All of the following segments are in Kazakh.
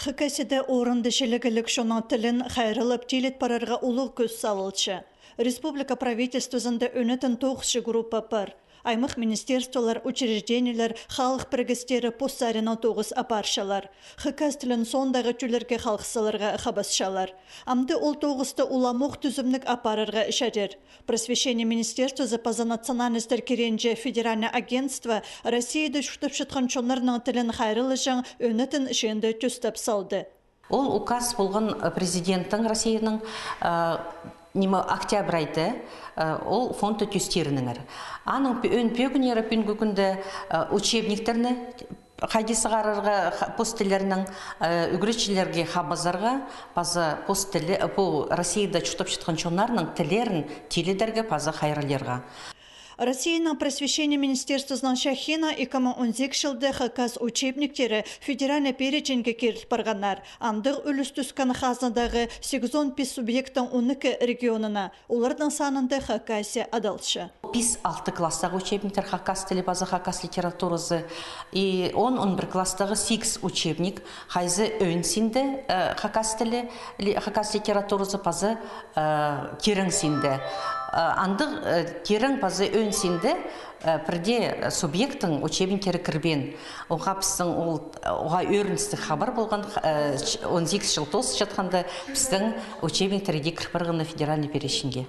Хыкасиде орындышылыгылык шонан тілін хайрылып телет парарға улық көз салылчы. Республика правительствозында өнетін тоғызшы группа бар. Аймық министерстволар, учреждениялар, халық біргістері постарына тоғыз апаршалар. Хыкас тілін сондағы түлерге халқсыларға қабасшалар. Амды ол тоғызды уламуқ түзімнік апарырға ішадер. Просвещение министерствозы поза национальностер керенже федеральное агентство Россияда шутып шытқан чонларның тілін хайрылыжың өнетін ішенді түстіп салды. Ол указ болған президенттің Россияның октябрь айты ол фонды түстерініңір. Аның өн пөгінері пүнгігінді учебниктеріні қайдесіғарырға посттелерінің үгіретшілерге хабазарға базы посттелі бұл Россияда чүтіп шытқан чонларының тілерін теледерге базы хайрылерға. Россияның просвещение министерствосынан шахина 2010 жылды хакас учебниктері федеральный переченге керіліп барғанар. Андық үліс түсканы қазындағы 8-5 субъекттің 12 регионына. Олардың санында хакасе адалшы. Біз 6 класстағы учебниктер хакас тілі базы хакас литературасы. И 11 класстағы 8 учебник хайзы өнсінде хакас тілі хакас литературасы базы керіңсінде. Андық керің базы өнсінде бірде субъекттің учебниктері кірбен. Оға біздің оға өріністі хабар болған 18 жыл тос жатқанда біздің учебниктерді кірбіргіні федеральный перешінге.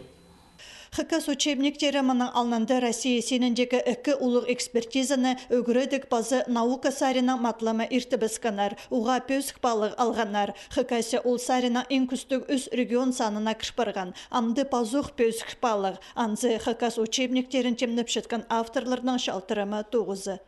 Хакас учебниктері мұның алнанды Россия сеніндегі үкі ұлық экспертизаны өгірідік базы наука сарина матлама иртібісканар, уға пөсік балық алғанар. Хакасе ол сарина ең күстік үз регион санына кірпірған. Амды пазуқ пөсік балық. Анзы хакас учебниктерін темніп шеткен авторларының шалтырымы тоғызы.